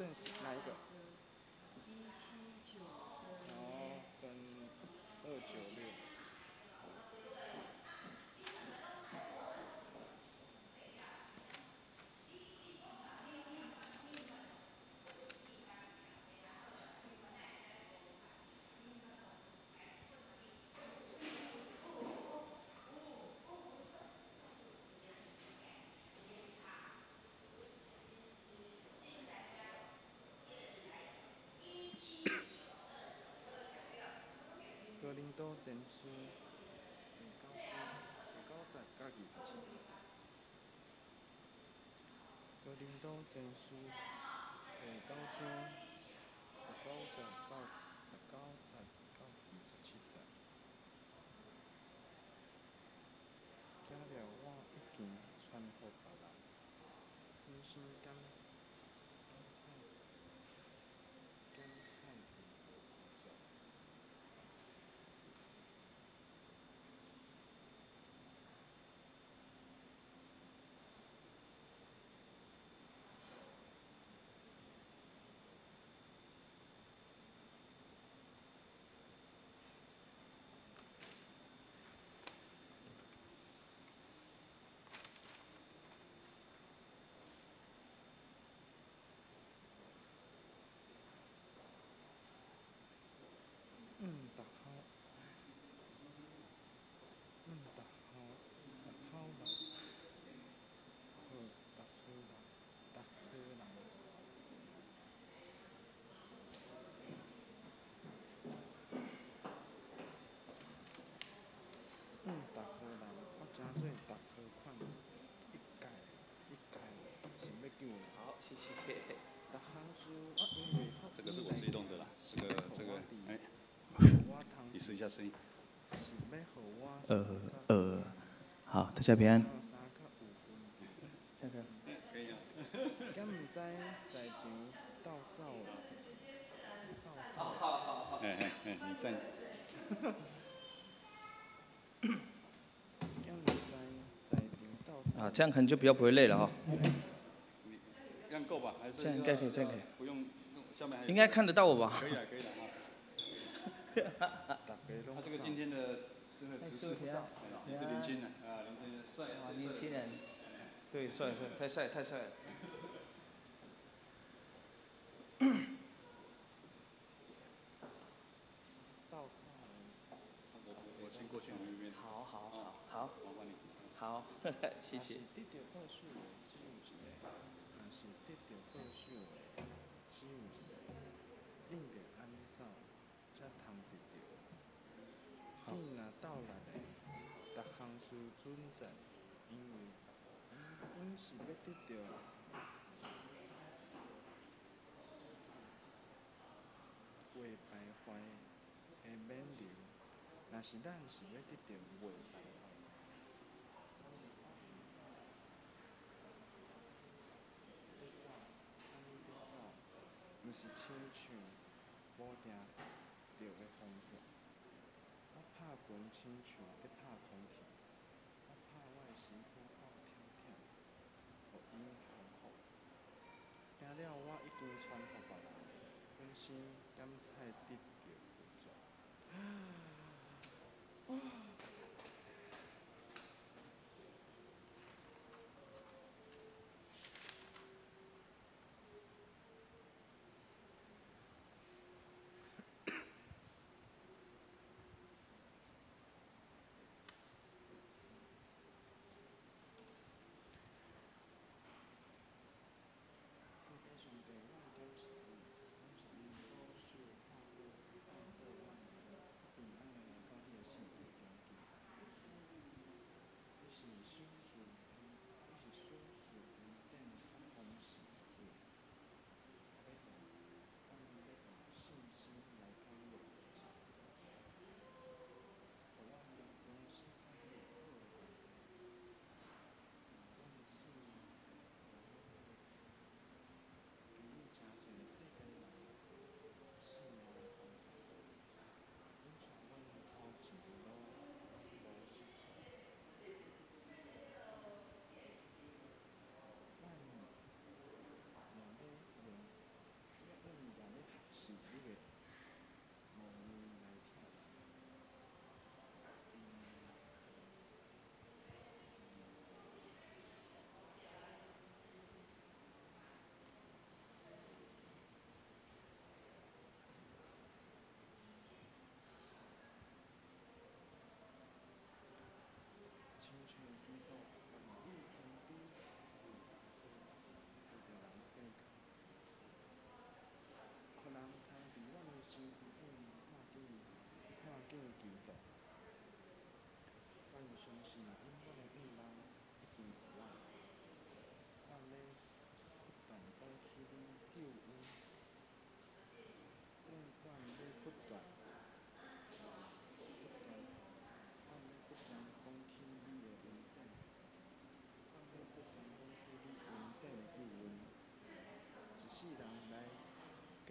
剩哪一个？179然后跟296。格林多前书第9章19节甲27节。格林多前书第9章19节到27节。寄了我已经传予别人，分心甘菜地有作。大好啦，达荷兰，我真做达荷款，一届想要救我。好，谢谢。达行书啊，因为这个是我自己弄的啦，这个，哎，你试一下声音。是要互我好，大家平安。这个可以啊。敢唔知在场斗走啦？好，你站。敢唔知在场斗走？啊，这样可能就比较不会累了哈。这样够吧？还是这样应该可以，这样可以。不用，下面还有。应该看得到我吧？可以了啊。他这个今天的适合直视，也是年轻人啊，年轻人帅啊，年轻人，对，帅，太帅了。斗走。我先过去那边。好，麻烦你。好，谢谢。得到报酬的只有一个，还是得到报酬的只有一个，恁着安怎才通得到？见若斗力的，逐项事准赞，因是要得到。未败坏的免流，若是咱是要得到未败坏。毋是亲像无定着的方向，我拍拳亲像在拍空气，我拍我的身躯够忝忝，互伊降服。行了，我已经传予别人，本身感菜得到有作。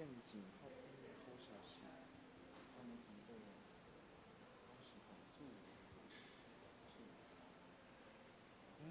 更紧发展的好消息，我们遇到我是帮助是，唉。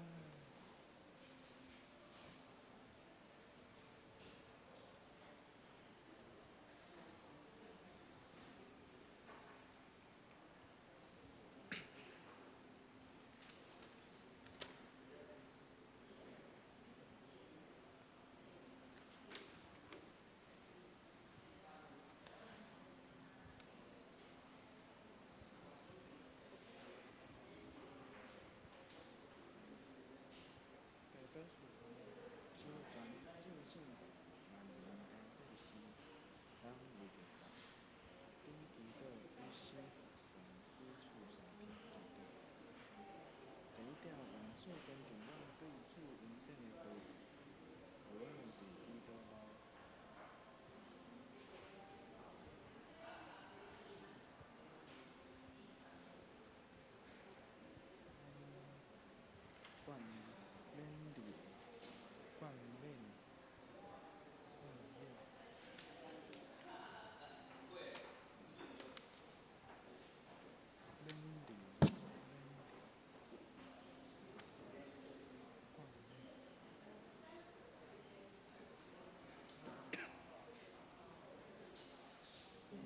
该本书小传尽兴的万年的这些，当为的吧，并记得一些神接触上天记得。第一条元素跟电网对触云顶的规律，有人伫记得无？冠冕礼，冠冕，冠冕，冕礼，冕礼，冠冕。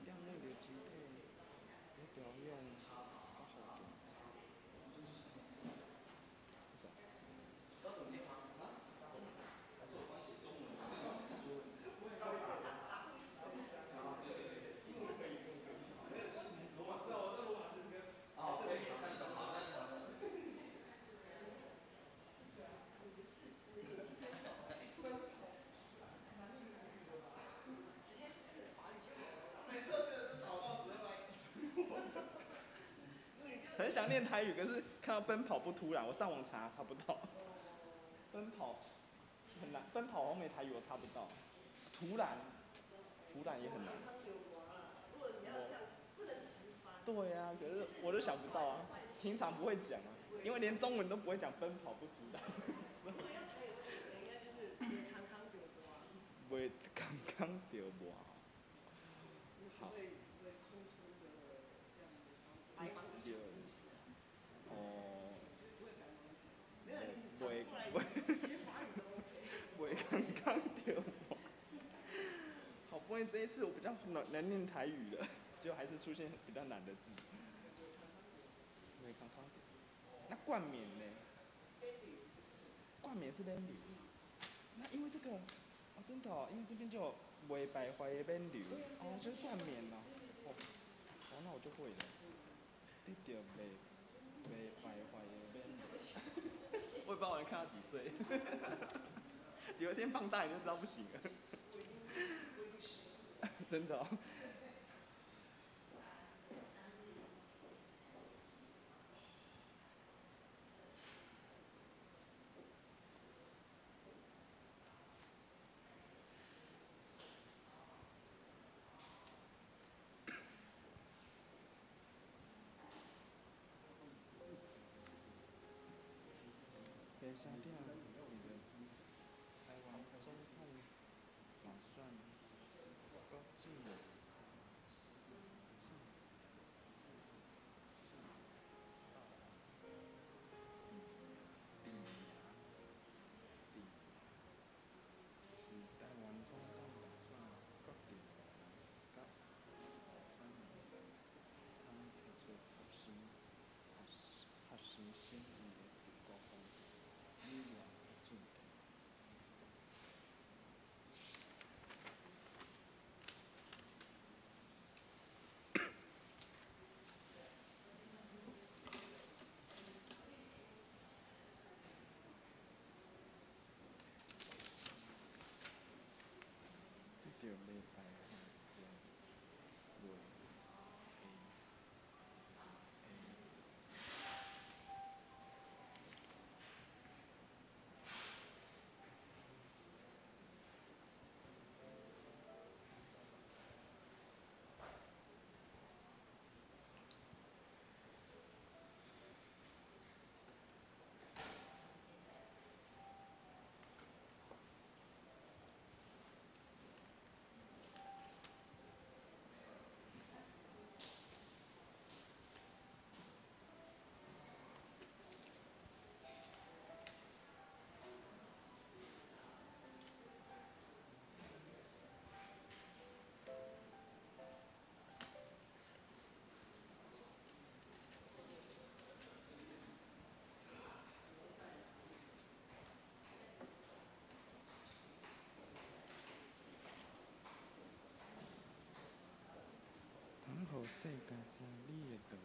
调内的肢体，你不要用较好点。是啊。很想念台语，可是看到奔跑不突然，我上网查不到。奔跑很难，奔跑后面台语我查不到。突然也很难。对呀、可是我都想不到啊，平常不会讲啊，因为连中文都不会讲奔跑不突然。袂刚刚着无。好。哦。袂刚刚着无。好不容易这一次我比较能念台语了，就还是出现比较难的字。袂刚刚着。那冠冕呢？冠冕是免流。那因为这个，哦，真的哦，因为这边就有袂败坏的免流，哦，就是冠冕哦。哦，那我就会了。得到袂败坏的免流。我也不知道我能看到几岁。有一天放大你就知道不行了。真的哦。第三条，台湾总统大选国境。台湾总统大选决定，甲3年，通提出核心审议的国防语言和政体。世界知你的道路。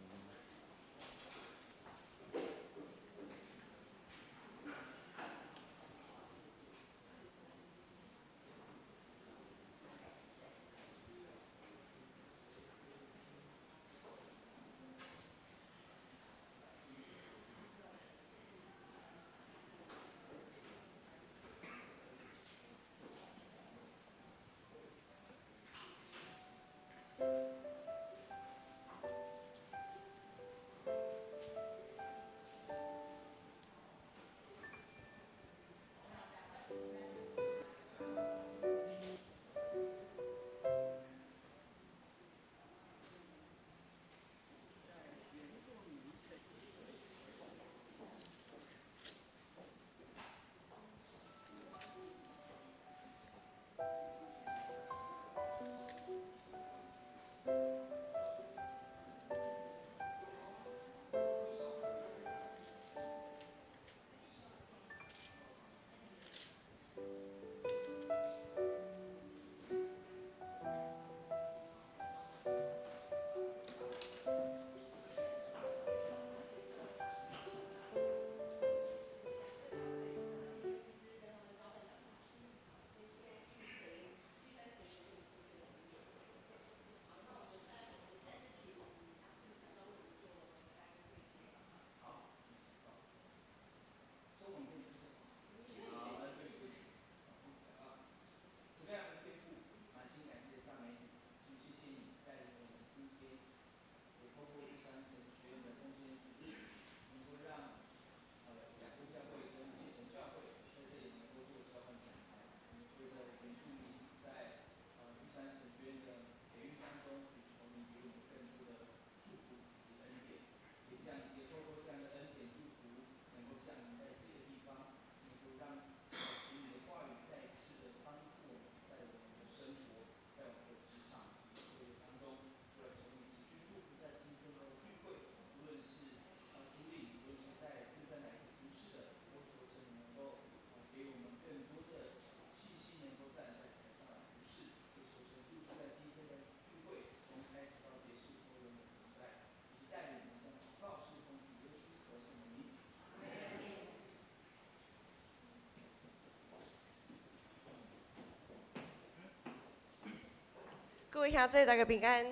各位兄弟，大家平安。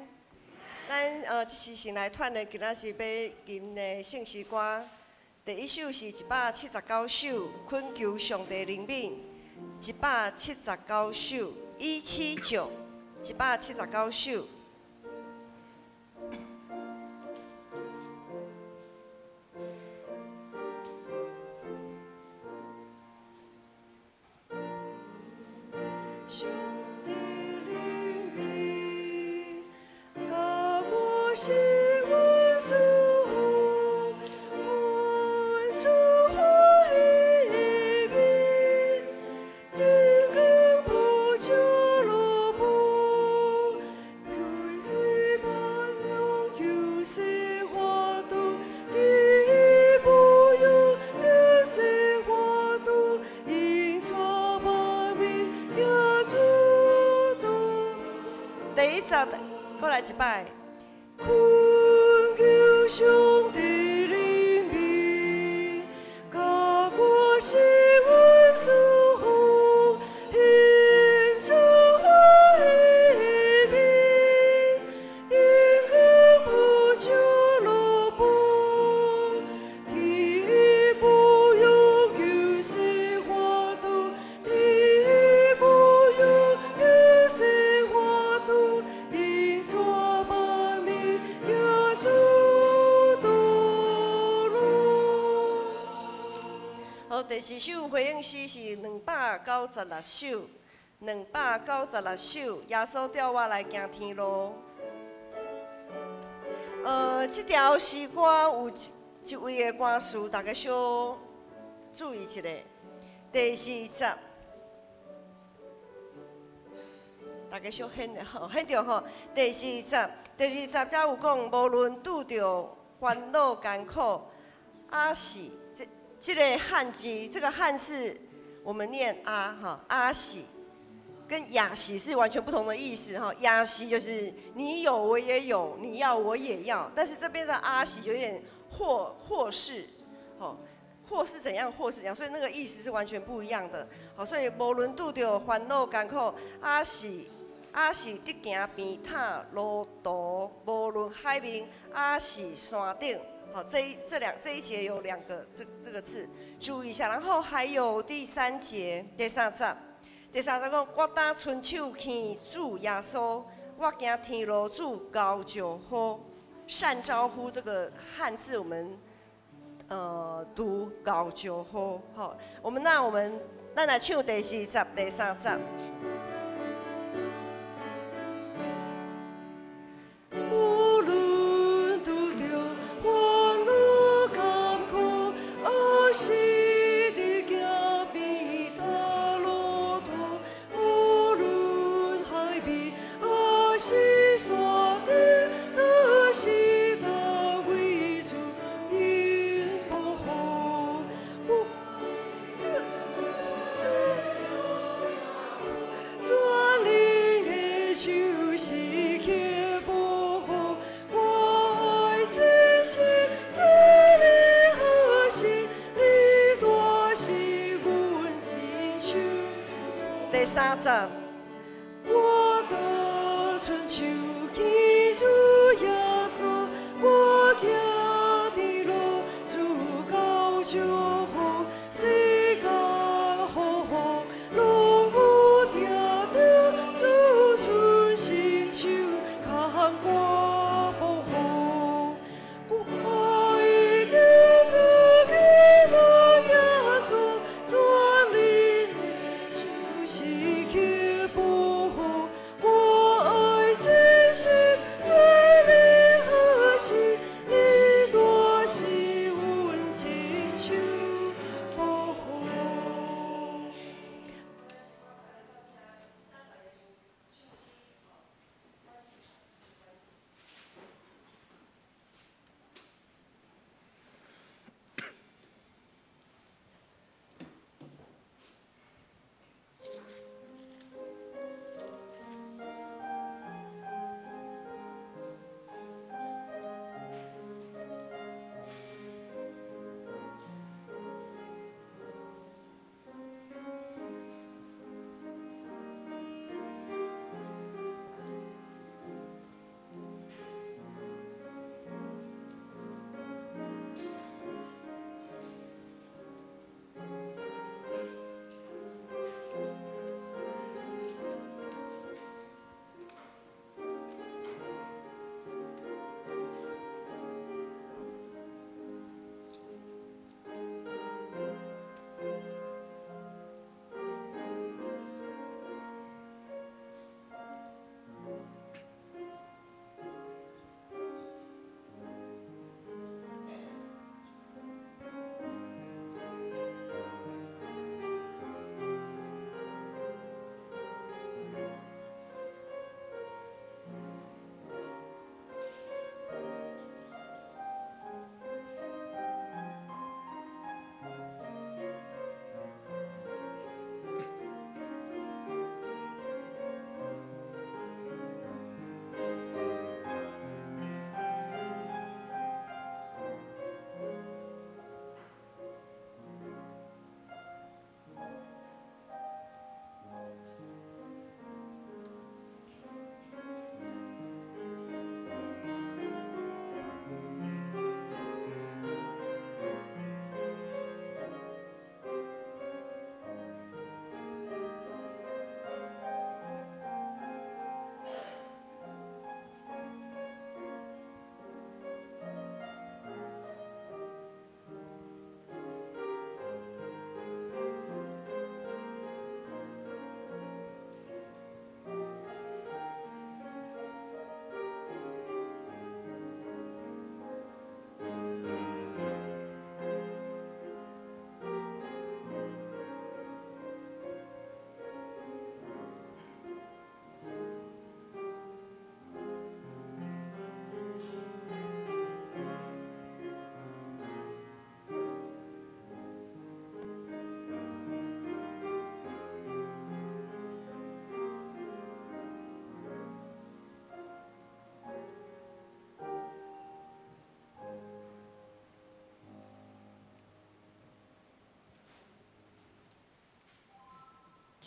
咱这次先来串的，今仔是要吟的圣诗歌。第一首是179首，恳求上帝怜悯；179首179，179首。过来一摆，恳求上帝怜悯，甲我是阮师父，献出我的命，因根不就落步，天不用有些花朵，天不用有些花朵。错把命也出道路。好，第四首回应诗是296首，296首。耶稣叫我来行天路。这条诗歌有一位的歌词，大家小注意一下。第40。大家小显吼，显着吼。第40则有讲，无论拄着烦恼艰苦，阿喜这个汉字，这个汉字我们念阿哈阿喜，跟雅喜是完全不同的意思哈。雅喜就是你有我也有，你要我也要，但是这边的阿喜有点或是，哦，或是怎样，或是怎样，所以那个意思是完全不一样的。好，所以无论拄着烦恼艰苦，阿喜得行边踏路途，无论海面，阿喜山顶。好，这一节有2个这个字，注意一下。然后还有第3节第3节讲，我打伸手去主耶稣，我行天路主高就好。善招呼这个汉字我们读高就好。好，咱来唱第4节第3节。无论拄着烦恼艰苦，还是伫行遍大路途，无论海边还是山顶，若是大位主应保护。全灵的手是去保护，我爱真心，最你好心，你大是阮真手。第3节，我的春秋去主耶稣，我行天路主高就好，世界好好，拢有定着主存成就，看我保护。我已经主基督耶稣，全力的就是去保护。我爱真心，最你好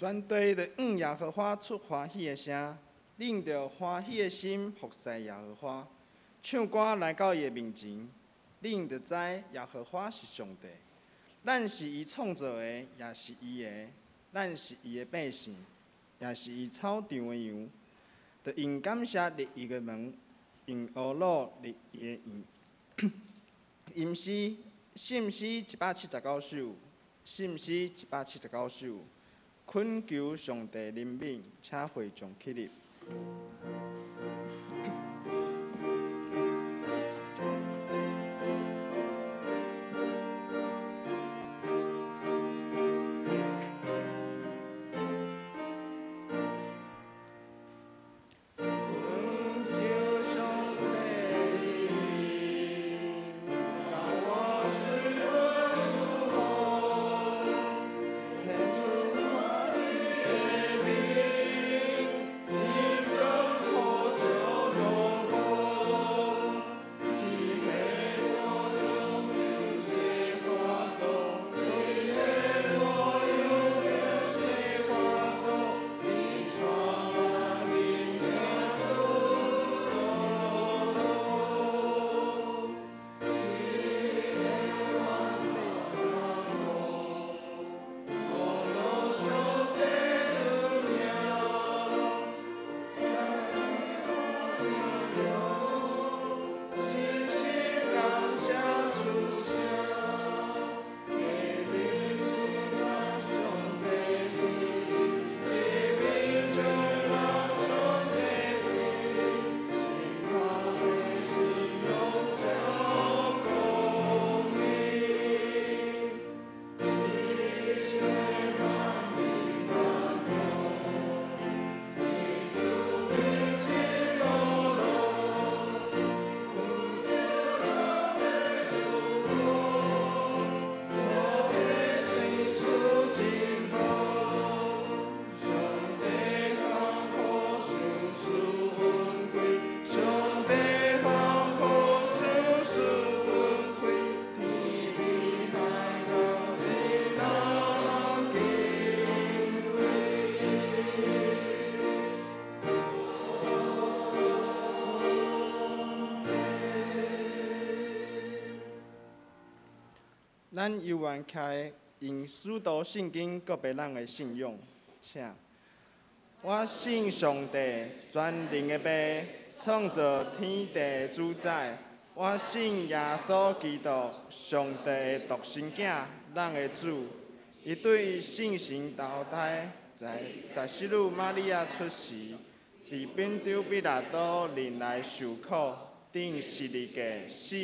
全地的耶和华出欢喜的声，领着欢喜的心服侍耶和华，唱歌来到伊的面前，领着知耶和华是上帝，咱是伊创造的，也是伊的，咱是伊的百姓，也是伊草场的羊。就因感谢入伊的门，因恶乐入伊的院。吟诗，信诗179首，信诗179首，恳求上帝怜悯，请会众起立。咱犹原徛用使徒圣经告别咱的信仰，请。我信上帝，全能的爸，创造天地的主宰。我信耶稣基督，上帝的独生囝，咱的主。伊对圣神投胎，在使女玛利亚出世，伫宾州比拉多临来受苦。顶12个死，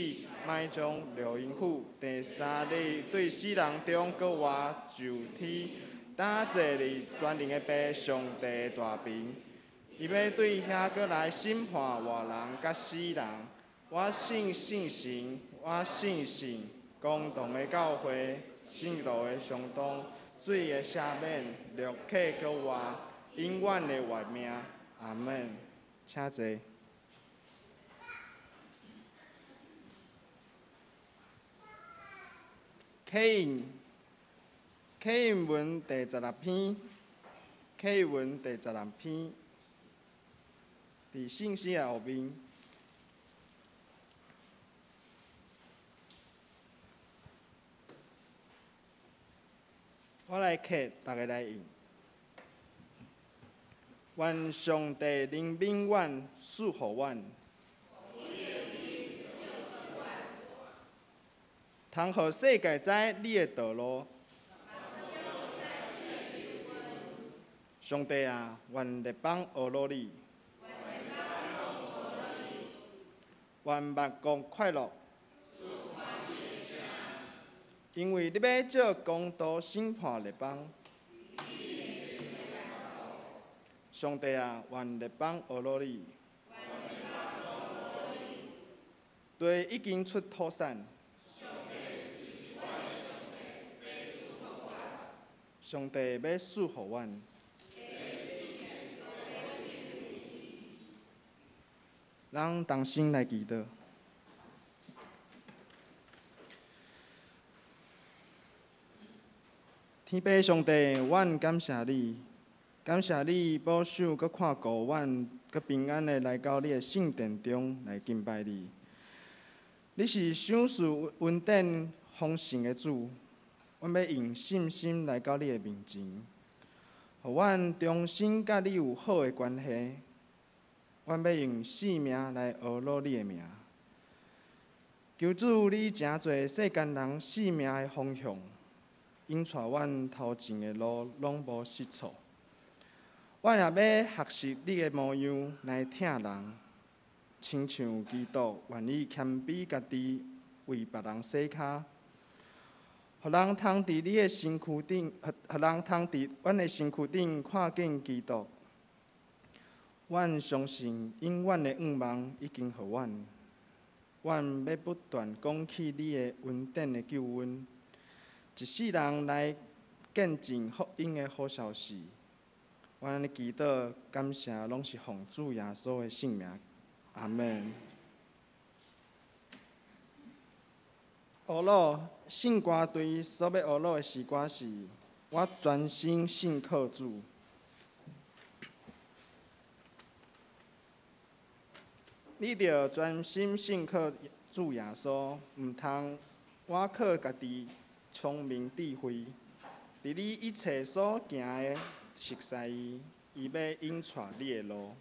埋葬刘英府。第3日对死人中搁活就天，打坐伫全能的爸上帝大屏。伊要对遐搁来审判活人甲死人。我信圣神，我信神，公堂的教会，圣道的相当，水的赦免，肉体搁活，永远的活命。阿门。请坐。启应文第16篇，启应文第16篇，伫信息的后面。我来刻，大家来用。愿上帝怜悯阮，赐予阮。通互世界知你的道路。上帝啊，愿列邦学乐你，愿万国快乐。因为你要照公道审判列邦。上帝啊，愿列邦学乐你。地已经出土产。上帝要赐予阮。咱同心来祈祷。天父上帝，阮感谢你，感谢你保守，佮看顾阮，佮平安的来到你的圣殿中来敬拜你。你是赏赐稳定丰盛的主，阮要用信心来到你的面前，互阮重新甲你有好的关系。阮要用性命来学罗你的名。求主，你诚侪世间人性命的方向，引带阮头前的路拢无失错。阮也要学习你的模样来听人，亲像基督愿意谦卑家己，为别人洗骹，互人通伫你的身躯顶，互人通伫阮的身躯顶看见基督。阮相信永远的愿望已经予阮，阮要不断讲起你的恩典的救恩，一世人来见证福音的好消息。阮的祈祷、感谢，拢是奉主耶稣的圣名，阿门。学老信歌队所要学老的诗歌是：我专心信靠主。你着专心信靠主耶稣，毋通我靠家己聪明智慧，伫你一切所行的。熟悉伊，伊要引带你的路。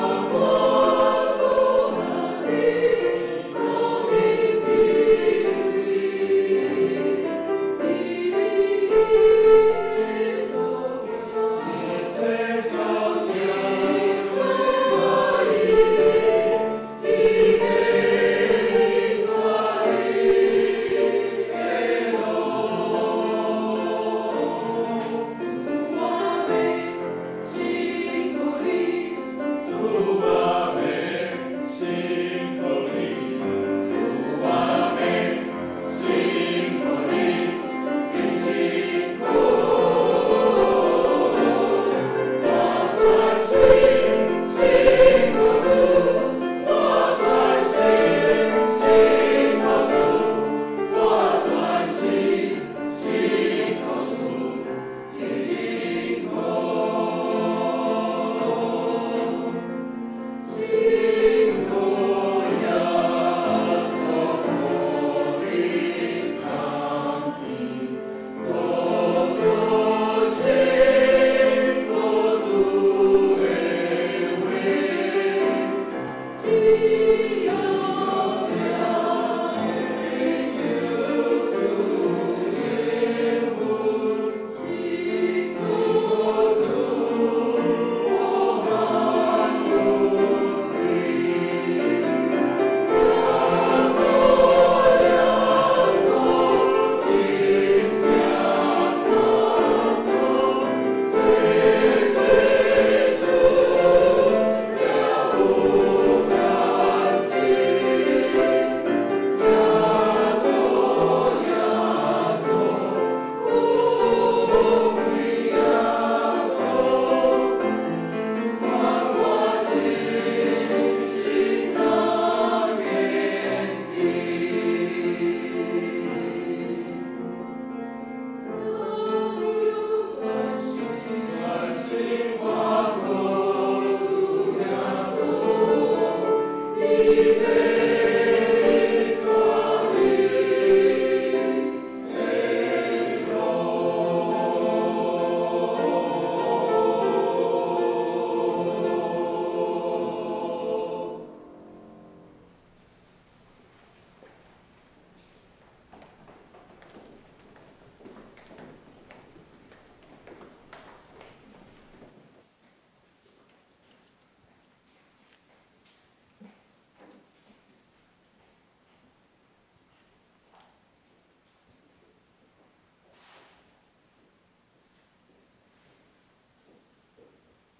我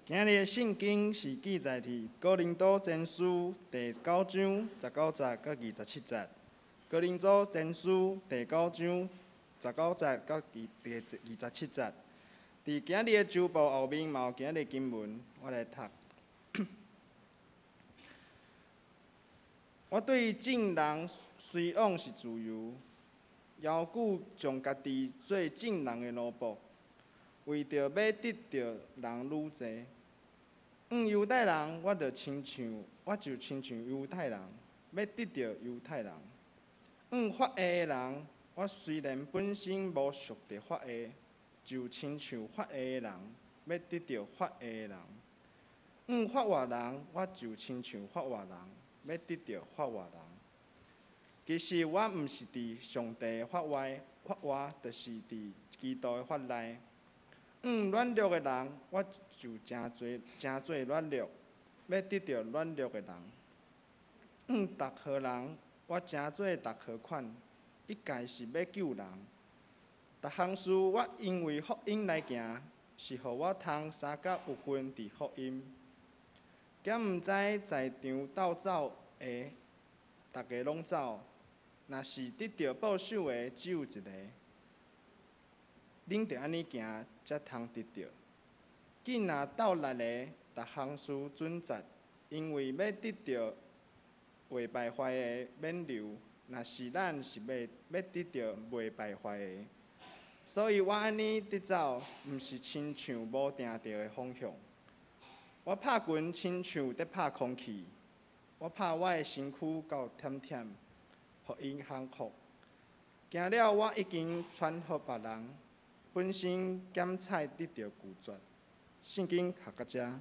今日的圣经是记载伫哥林多前书第9章19节到27节。哥林多前书第9章19节到第27节。伫今日的周报后面嘛有今日的经文，我来读。我对众人随往是自由，犹古将家己做众人的奴仆，为着要得到人愈济。犹太人，我就亲像犹太人，要得到犹太人。法下的人，我虽然本身无属着法下，就亲像法下的人，要得到法下的人。法外人，我就亲像法外人，要得到法外人。其实我毋是伫上帝的法外，就是伫基督的法内。软弱的人，我就真侪软弱，要得到软弱的人。逐号人，我真做逐号款，一概是要救人。逐项事，我因为福音来行，是互我通相甲有份伫福音。敢毋知在场斗走的，大家拢走，若是得到报酬的，只有一个。恁着安尼行，才通得到。紧若斗力的，逐项事准则，因为要得到袂败坏的免留，若是咱是要得到袂败坏的。所以我安尼得走，毋是亲像无定着的方向。我拍拳亲像在拍空气，我拍我的身躯到忝忝，互因幸福。行了，我已经传互别人，本身检采得到拒绝。圣经读到这，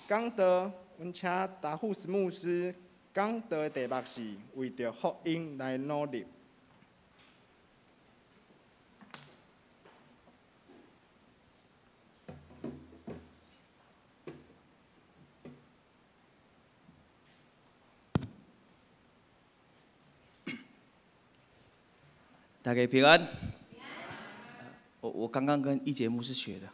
讲道，阮请达富斯牧师讲道的题目是为着福音来努力。大家平安。我刚刚跟一节牧师学的，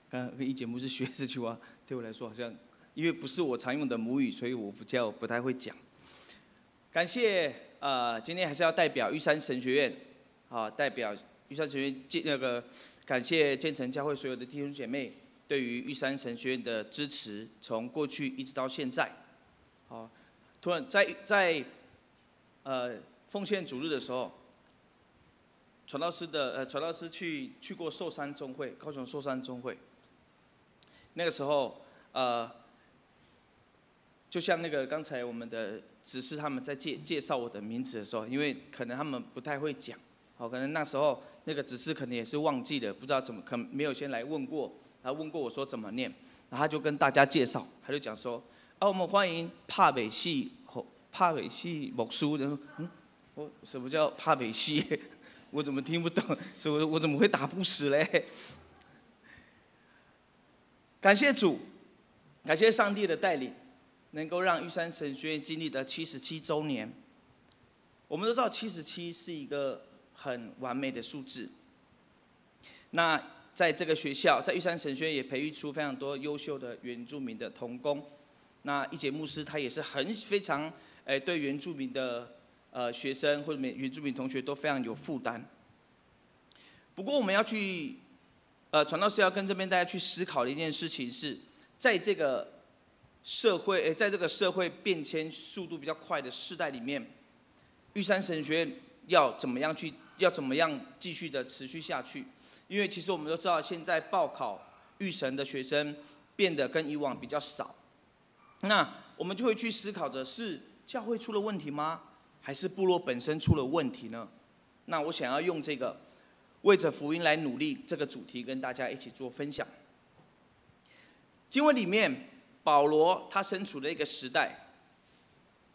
刚刚跟一节牧师学这句话，对我来说好像，因为不是我常用的母语，所以我不太会讲。感谢今天还是要代表玉山神学院，代表玉山神学院感谢建成教会所有的弟兄姐妹对于玉山神学院的支持，从过去一直到现在。突然在奉献主日的时候。传道师去过寿山中会，高雄寿山中会。那个时候，就像那个刚才我们的执事他们在介绍我的名字的时候，因为可能他们不太会讲，可能那时候那个执事可能也是忘记了，不知道怎么，可能没有先来问过，然后问过我说怎么念，然后他就跟大家介绍，他就讲说，我们欢迎帕北系牧师，然后我什么叫帕北系？我怎么听不懂？所以我怎么会打不死嘞？感谢主，感谢上帝的带领，能够让玉山神学院经历的77周年。我们都知道77是一个很完美的数字。那在这个学校，在玉山神学院也培育出非常多优秀的原住民的同工。那一节牧师他也是非常对原住民的。学生或者原住民同学都非常有负担。不过我们要去，传道士要跟这边大家去思考的一件事情是，在这个社会变迁速度比较快的世代里面，玉山神学院要怎么样继续的持续下去？因为其实我们都知道，现在报考玉神的学生变得跟以往比较少。那我们就会去思考的是，教会出了问题吗？还是部落本身出了问题呢？那我想要用这个为着福音来努力这个主题跟大家一起做分享。经文里面，保罗他身处的一个时代，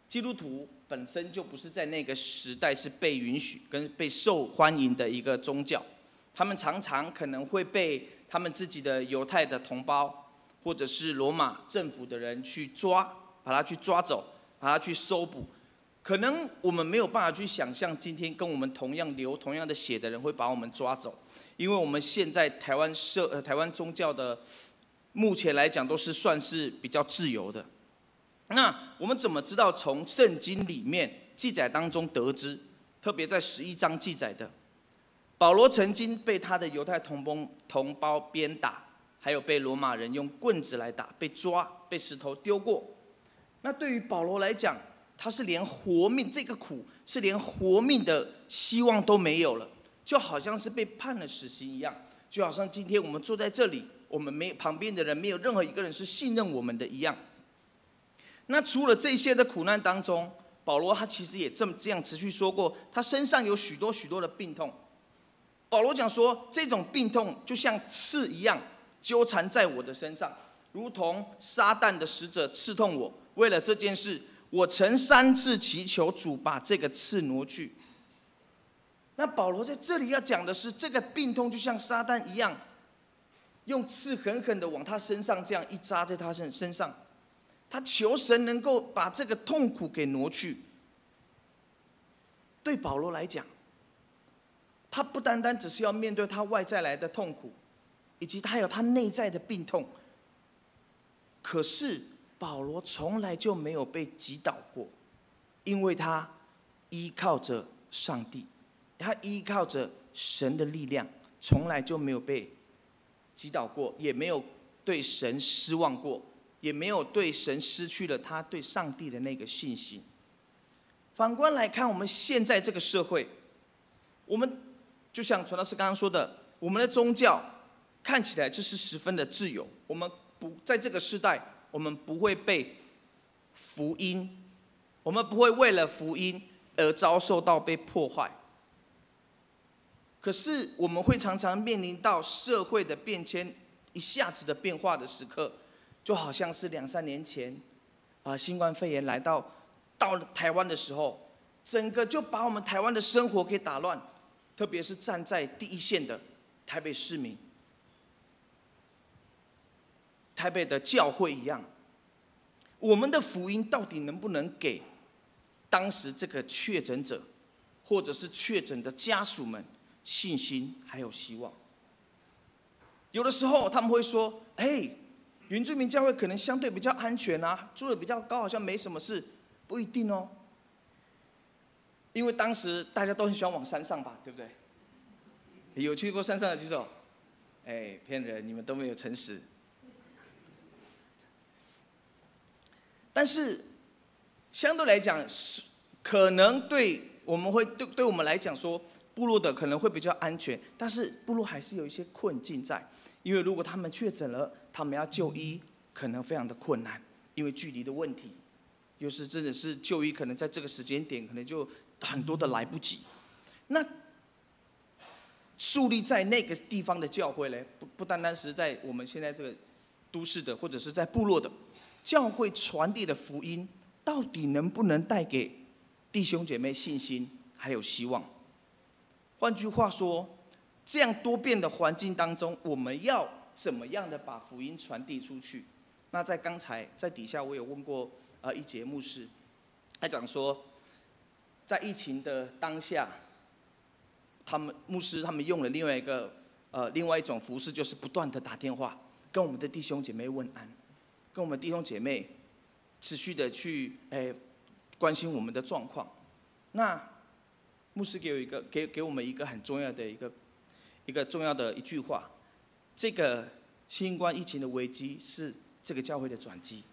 基督徒本身就不是在那个时代是被允许跟被受欢迎的一个宗教，他们常常可能会被他们自己的犹太的同胞，或者是罗马政府的人去把他去抓走，把他去搜捕。可能我们没有办法去想象，今天跟我们同样流同样的血的人会把我们抓走，因为我们现在台湾宗教的目前来讲都是算是比较自由的。那我们怎么知道从圣经里面记载当中得知，特别在11章记载的，保罗曾经被他的犹太同胞鞭打，还有被罗马人用棍子来打，被抓，被石头丢过。那对于保罗来讲，他是连活命，这个苦是连活命的希望都没有了，就好像是被判了死刑一样，就好像今天我们坐在这里，我们旁边的人没有任何一个人是信任我们的一样。那除了这些的苦难当中，保罗他其实也这样持续说过，他身上有许多许多的病痛。保罗讲说，这种病痛就像刺一样纠缠在我的身上，如同撒旦的使者刺痛我。为了这件事，我曾3次祈求主把这个刺挪去。那保罗在这里要讲的是，这个病痛就像撒旦一样，用刺狠狠的往他身上这样一扎在他身上，他求神能够把这个痛苦给挪去。对保罗来讲，他不单单只是要面对他外在来的痛苦，以及他有他内在的病痛，可是保罗从来就没有被击倒过，因为他依靠着上帝，他依靠着神的力量，从来就没有被击倒过，也没有对神失望过，也没有对神失去了他对上帝的那个信心。反观来看，我们现在这个社会，我们就像传道士刚刚说的，我们的宗教看起来就是十分的自由，我们不在这个时代，我们不会被福音，我们不会为了福音而遭受到被破坏。可是我们会常常面临到社会的变迁，一下子的变化的时刻，就好像是2、3年前，新冠肺炎到台湾的时候，整个就把我们台湾的生活给打乱，特别是站在第一线的台北市民、台北的教会一样，我们的福音到底能不能给当时这个确诊者，或者是确诊的家属们信心还有希望？有的时候他们会说：“原住民教会可能相对比较安全啊，住得比较高，好像没什么事。”不一定哦，因为当时大家都很喜欢往山上吧，对不对？有去过山上的举手。骗人，你们都没有诚实。但是相对来讲，可能对我们来讲说，部落的可能会比较安全，但是部落还是有一些困境在，因为如果他们确诊了，他们要就医可能非常的困难，因为距离的问题，又是真的是就医可能在这个时间点可能就很多的来不及。那树立在那个地方的教会呢，不单单是在我们现在这个都市的，或者是在部落的教会传递的福音，到底能不能带给弟兄姐妹信心还有希望？换句话说，这样多变的环境当中，我们要怎么样的把福音传递出去？那在刚才在底下我有问过一节牧师，他讲说，在疫情的当下，牧师他们用了另外一种服事，就是不断的打电话跟我们的弟兄姐妹问安，跟我们弟兄姐妹持续的去关心我们的状况。那牧师给我们一个很重要的一个重要的一句话：这个新冠疫情的危机是这个教会的转机。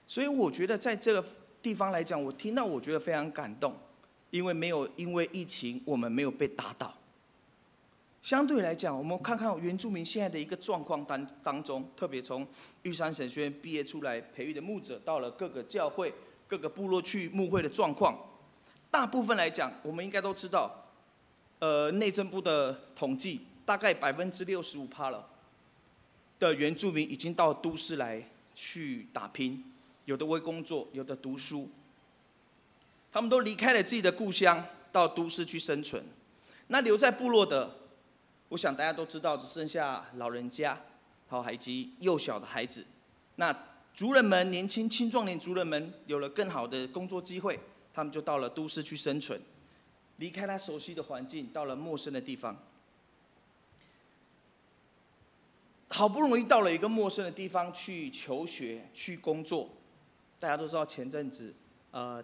所以我觉得在这个地方来讲，我听到我觉得非常感动，因为疫情我们没有被打倒。相对来讲，我们看看原住民现在的一个状况当中，特别从玉山神学院毕业出来培育的牧者，到了各个教会、各个部落去牧会的状况，大部分来讲，我们应该都知道，内政部的统计，大概65%了的原住民已经到都市来去打拼，有的为工作，有的读书，他们都离开了自己的故乡，到都市去生存。那留在部落的，我想大家都知道，只剩下老人家，以及幼小的孩子。那族人们、青壮年族人们有了更好的工作机会，他们就到了都市去生存，离开他熟悉的环境，到了陌生的地方。好不容易到了一个陌生的地方去求学、去工作。大家都知道前阵子，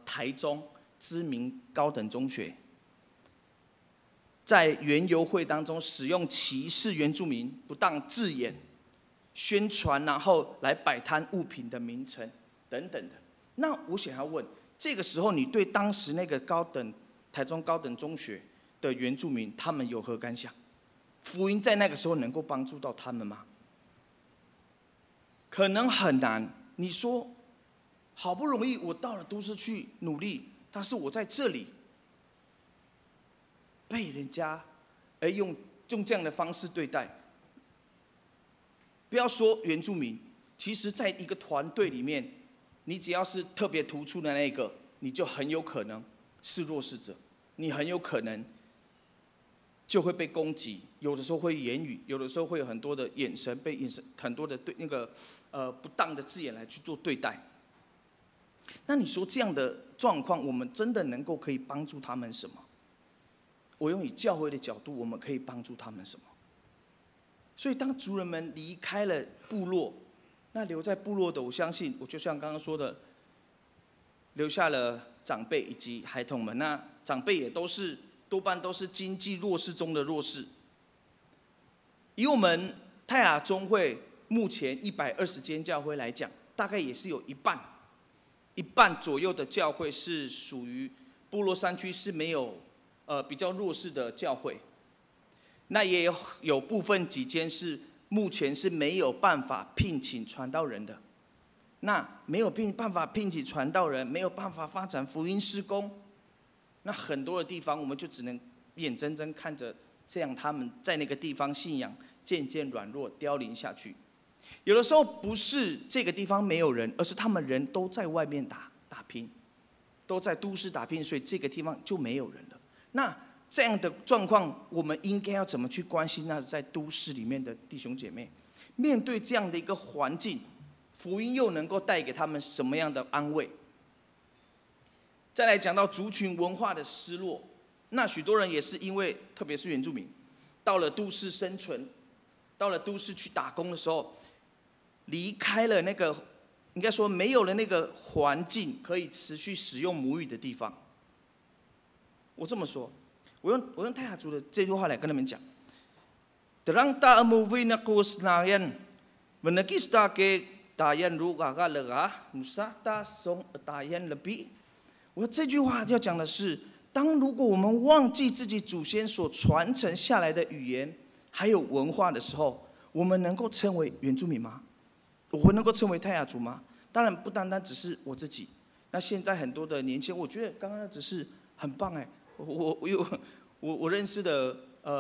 台中知名高等中学，在园游会当中使用歧视原住民不当字眼宣传，然后来摆摊物品的名称等等的。那我想要问，这个时候你对当时那个台中高等中学的原住民，他们有何感想？福音在那个时候能够帮助到他们吗？可能很难。你说，好不容易我到了都市去努力，但是我在这里被人家用这样的方式对待。不要说原住民，其实在一个团队里面，你只要是特别突出的那一个，你就很有可能是弱势者，你很有可能就会被攻击，有的时候会言语，有的时候会有很多的眼神，很多的不当的字眼来去做对待。那你说这样的状况，我们真的能够可以帮助他们什么？我用以教会的角度，我们可以帮助他们什么？所以当族人们离开了部落，那留在部落的，我相信，我就像刚刚说的，留下了长辈以及孩童们。那长辈也多半都是经济弱势中的弱势。以我们泰雅中会目前120间教会来讲，大概也是有一半左右的教会是属于部落山区是没有比较弱势的教会。那也有部分几间是目前是没有办法聘请传道人的。那没有办法聘请传道人，没有办法发展福音事工，那很多的地方我们就只能眼睁睁看着这样他们在那个地方信仰渐渐软弱凋零下去。有的时候不是这个地方没有人，而是他们人都在外面打拼，都在都市打拼，所以这个地方就没有人了。那这样的状况，我们应该要怎么去关心那在都市里面的弟兄姐妹？面对这样的一个环境，福音又能够带给他们什么样的安慰？再来讲到族群文化的失落，那许多人也是因为，特别是原住民，到了都市生存，到了都市去打工的时候，离开了那个，应该说没有了那个环境可以持续使用母语的地方。我这么说。我用泰雅族的这句话来跟他们讲 ：Terang ta amuwi na kusnayan, menagis ta ke tayan rugaga lega, musa ta song tayan lebih。我这句话要讲的是，如果我们忘记自己祖先所传承下来的语言还有文化的时候，我们能够称为原住民吗？我能够称为泰雅族吗？当然不单单只是我自己。那现在很多的年轻人，我觉得刚刚那只是很棒哎。我认识的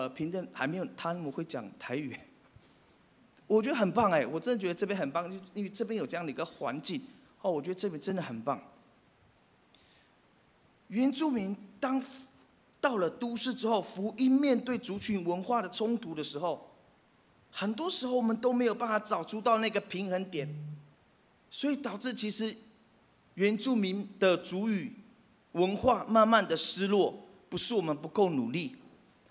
平镇还没有他们会讲台语，我觉得很棒哎，我真的觉得这边很棒，因为这边有这样的一个环境哦，我觉得这边真的很棒。原住民当到了都市之后，福音面对族群文化的冲突的时候，很多时候我们都没有办法找出到那个平衡点，所以导致其实原住民的族语文化慢慢的失落。不是我们不够努力，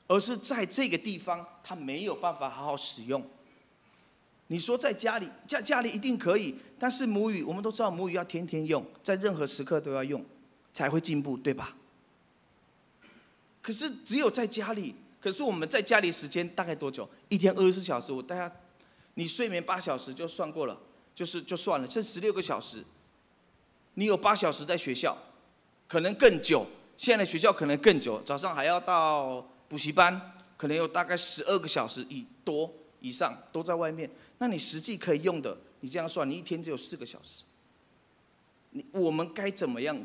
而是在这个地方他没有办法好好使用。你说在家里一定可以，但是母语我们都知道，母语要天天用，在任何时刻都要用，才会进步，对吧？可是只有在家里，可是我们在家里时间大概多久？一天24小时，你睡眠8小时就算过了，就算了，这16个小时，你有8小时在学校，可能更久。现在的学校可能更久，早上还要到补习班，可能有大概12个小时以上都在外面。那你实际可以用的，你这样算，你一天只有4个小时。我们该怎么样？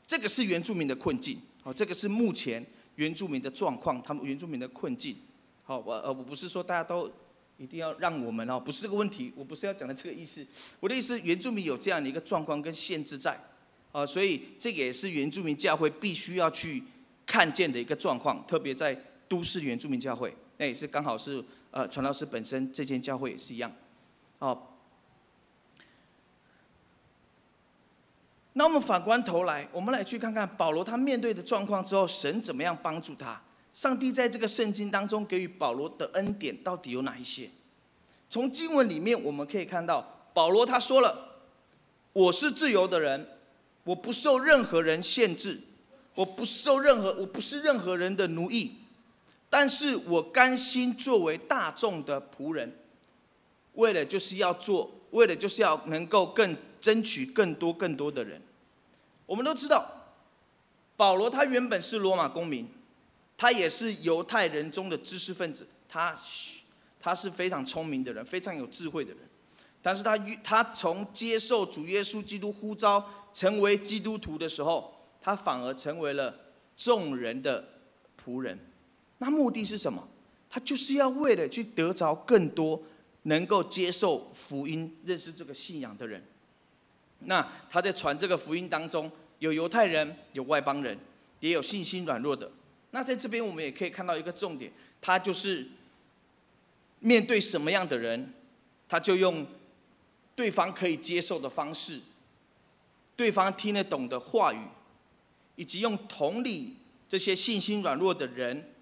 这个是原住民的困境，好，这个是目前原住民的状况，他们原住民的困境。好，我不是说大家都一定要让我们哦，不是这个问题，我不是要讲的这个意思。我的意思，原住民有这样的一个状况跟限制在。所以这个也是原住民教会必须要去看见的一个状况，特别在都市原住民教会，那也是刚好是传道师本身这间教会也是一样。那我们反观头来，我们来去看看保罗他面对的状况之后，神怎么样帮助他？上帝在这个圣经当中给予保罗的恩典到底有哪一些？从经文里面我们可以看到，保罗他说了：“我是自由的人，我不受任何人限制，我不是任何人的奴役，但是我甘心作为大众的仆人，为了就是要能够更争取更多的人。”我们都知道，保罗他原本是罗马公民，他也是犹太人中的知识分子，他是非常聪明的人，非常有智慧的人。但是他从接受主耶稣基督呼召，成为基督徒的时候，他反而成为了众人的仆人。那目的是什么？他就是要为了去得着更多能够接受福音、认识这个信仰的人。那他在传这个福音当中，有犹太人，有外邦人，也有信心软弱的。那在这边我们也可以看到一个重点，他就是面对什么样的人，他就用对方可以接受的方式，对方听得懂的话语，以及用同理这些信心软弱的人，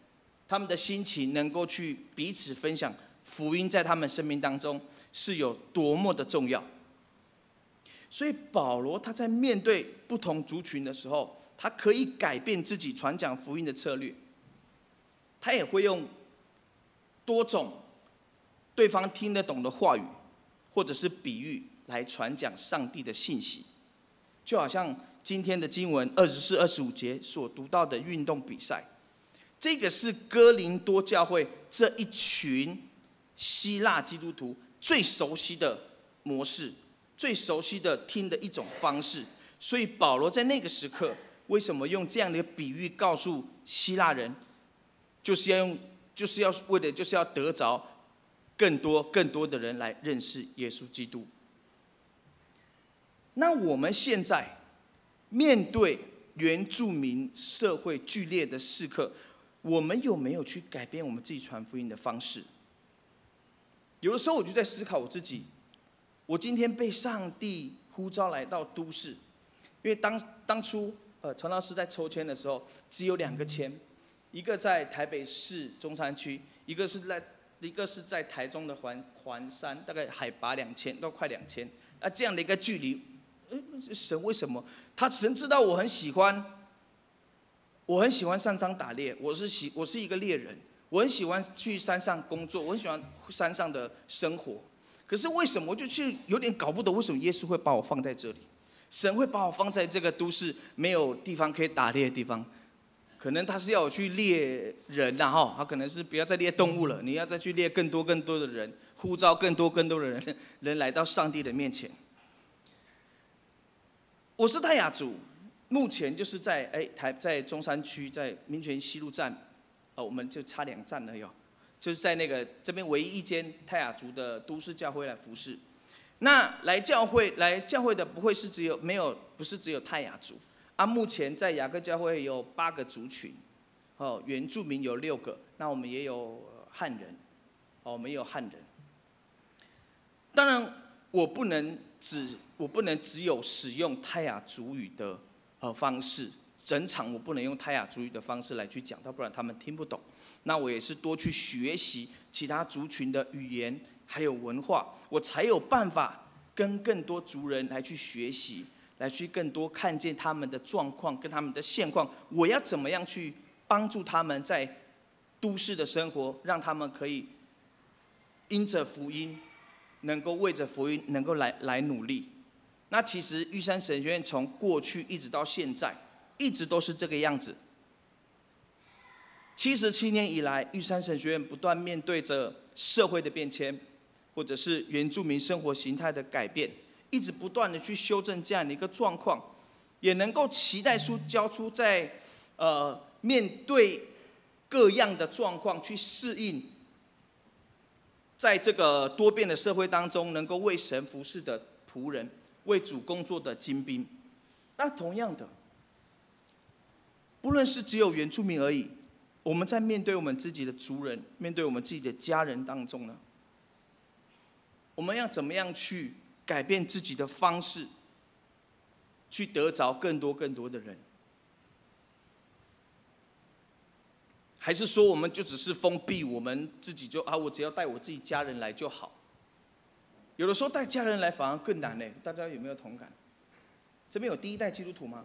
他们的心情能够去彼此分享福音，在他们生命当中是有多么的重要。所以保罗他在面对不同族群的时候，他可以改变自己传讲福音的策略，他也会用多种对方听得懂的话语或者是比喻来传讲上帝的信息。就好像今天的经文24、25节所读到的运动比赛，这个是哥林多教会这一群希腊基督徒最熟悉的模式，最熟悉的听的一种方式。所以保罗在那个时刻为什么用这样的一个比喻告诉希腊人，就是要为的就是要得着更多的人来认识耶稣基督。那我们现在面对原住民社会剧烈的时刻，我们有没有去改变我们自己传福音的方式？有的时候我就在思考我自己，我今天被上帝呼召来到都市，因为当初传道师在抽签的时候只有2个签，一个在台北市中山区，一个是在台中的环山，大概海拔2000到快2000，这样的一个距离，神为什么？神知道我很喜欢上山打猎，我是一个猎人，我很喜欢去山上工作，我很喜欢山上的生活。可是为什么我就有点搞不懂，为什么耶稣会把我放在这里？神会把我放在这个都市没有地方可以打猎的地方？可能他是要我去猎人哈，他可能是不要再猎动物了，你要再去猎更多的人，呼召更多的人来到上帝的面前。我是泰雅族，目前就是在中山区，在民权西路站，我们就差2站了哟，就是在这边唯一一间泰雅族的都市教会来服侍。那来教会的不是只有泰雅族啊，目前在雅各教会有8个族群，原住民有6个，那我们也有汉人，我们也有汉人。当然我不能只有使用泰雅族语的方式，整场我不能用泰雅族语的方式来去讲，要不然他们听不懂。那我也是多去学习其他族群的语言还有文化，我才有办法跟更多族人来去学习，来去更多看见他们的状况跟他们的现况，我要怎么样去帮助他们在都市的生活，让他们可以因着福音，能够为着福音能够来努力。那其实玉山神学院从过去一直到现在，一直都是这个样子。77年以来，玉山神学院不断面对着社会的变迁，或者是原住民生活形态的改变，一直不断的去修正这样的一个状况，也能够期待交出在面对各样的状况去适应，在这个多变的社会当中，能够为神服侍的仆人，为主工作的精兵。那同样的，不论是只有原住民而已，我们在面对我们自己的族人，面对我们自己的家人当中呢，我们要怎么样去改变自己的方式，去得着更多的人？还是说我们就只是封闭我们自己，我只要带我自己家人来就好？有的时候带家人来反而更难呢。大家有没有同感？这边有第一代基督徒吗？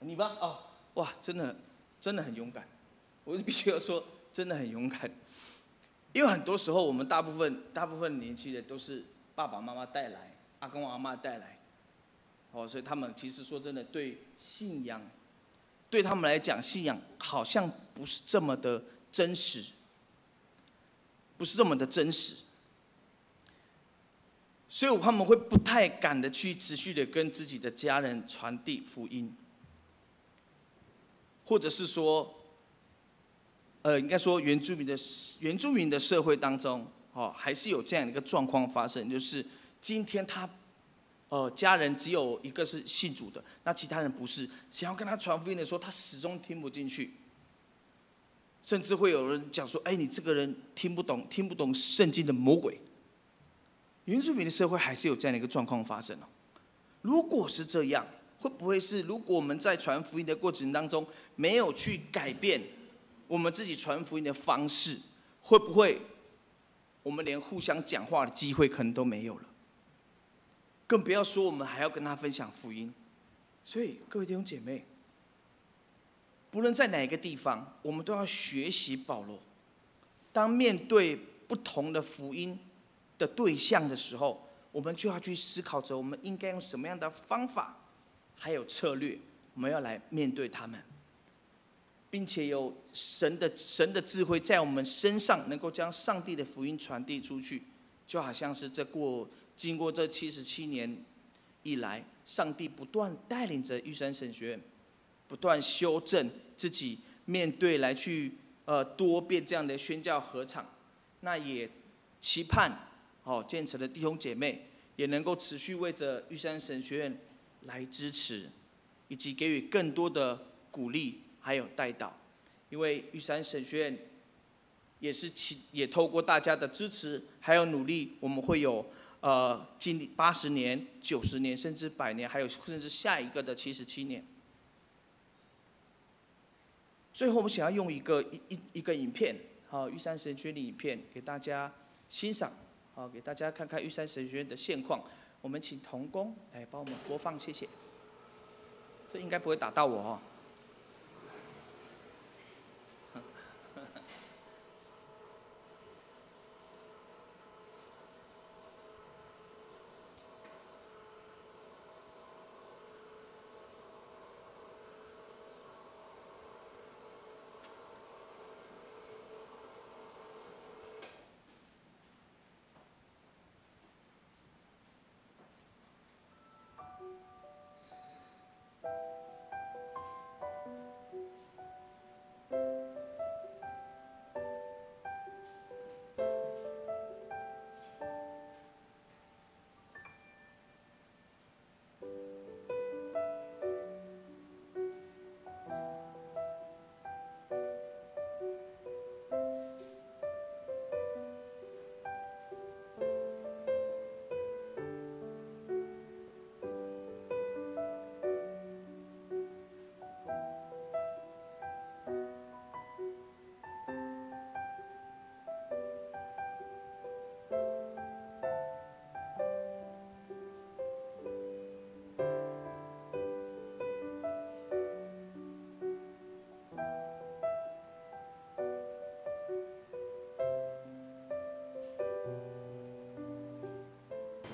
你吧？哦，哇，真的很勇敢。我必须要说，真的很勇敢。因为很多时候我们大部分年轻人都是爸爸妈妈带来，阿公阿嬷带来，所以他们其实说真的，对信仰，对他们来讲，信仰好像不是这么的真实，不是这么的真实，所以他们会不太敢的去持续的跟自己的家人传递福音，或者是说，应该说原住民的社会当中，还是有这样的一个状况发生，就是今天他，家人只有一个是信主的，那其他人不是，想要跟他传福音的时候，他始终听不进去，甚至会有人讲说，你这个人听不懂圣经的魔鬼。原住民的社会还是有这样的一个状况发生哦。如果是这样，会不会是如果我们在传福音的过程当中没有去改变我们自己传福音的方式，会不会我们连互相讲话的机会可能都没有了？更不要说我们还要跟他分享福音。所以各位弟兄姐妹，不论在哪一个地方，我们都要学习保罗。当面对不同的福音的对象的时候，我们就要去思考着我们应该用什么样的方法还有策略，我们要来面对他们，并且有神的智慧在我们身上，能够将上帝的福音传递出去。就好像是经过这77年以来，上帝不断带领着玉山神学院，不断修正自己，面对来去多变这样的宣教合场。那也期盼建成的弟兄姐妹也能够持续为着玉山神学院来支持，以及给予更多的鼓励还有带导。因为玉山神学院也透过大家的支持还有努力，我们会有经历80年、90年，甚至100年，还有甚至下一个的77年。最后，我们想要用一个影片，玉山神学院的影片给大家欣赏，给大家看看玉山神学院的现况。我们请同工来帮我们播放，谢谢。这应该不会打到我哦。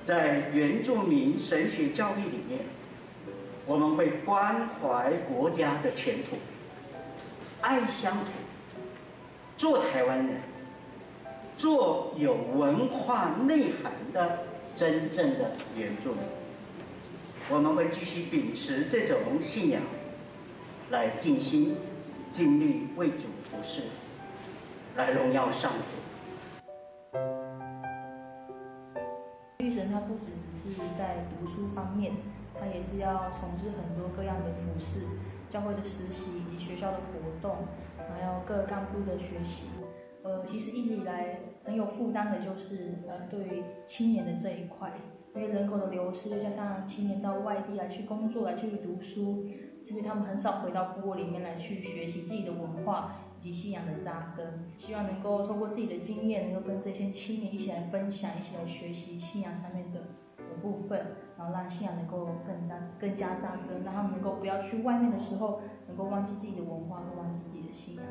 在原住民神学教育里面，我们会关怀国家的前途，爱乡土，做台湾人，做有文化内涵的真正的原住民。我们会继续秉持这种信仰，来尽心尽力为主服事，来荣耀上主。玉神他不只是在读书方面，他也是要从事很多各样的服事、教会的实习以及学校的活动，还有各干部的学习。其实一直以来很有负担的就是对于青年的这一块，因为人口的流失，加上青年到外地来去工作、来去读书，所以他们很少回到部落里面来去学习自己的文化，以以及信仰的扎根。希望能够透过自己的经验，能够跟这些青年一起来分享，一起来学习信仰上面的部分，然后让信仰能够更加扎根，让他们能够不要去外面的时候，能够忘记自己的文化，或忘记自己的信仰。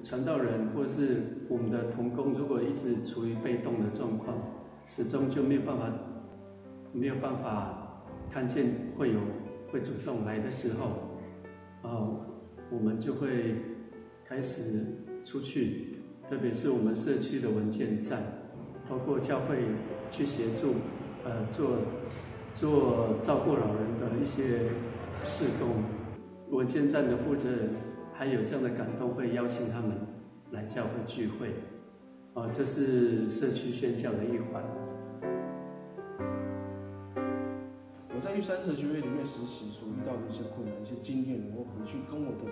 传道人或是我们的同工，如果一直处于被动的状况，始终就没有办法看见会主动来的时候，我们就会开始出去，特别是我们社区的文件站，透过教会去协助，做照顾老人的一些事工。文件站的负责人还有这样的感动，会邀请他们来教会聚会，这是社区宣教的一环。我在玉山社区会里面实习所遇到的一些困难、一些经验，我回去跟我的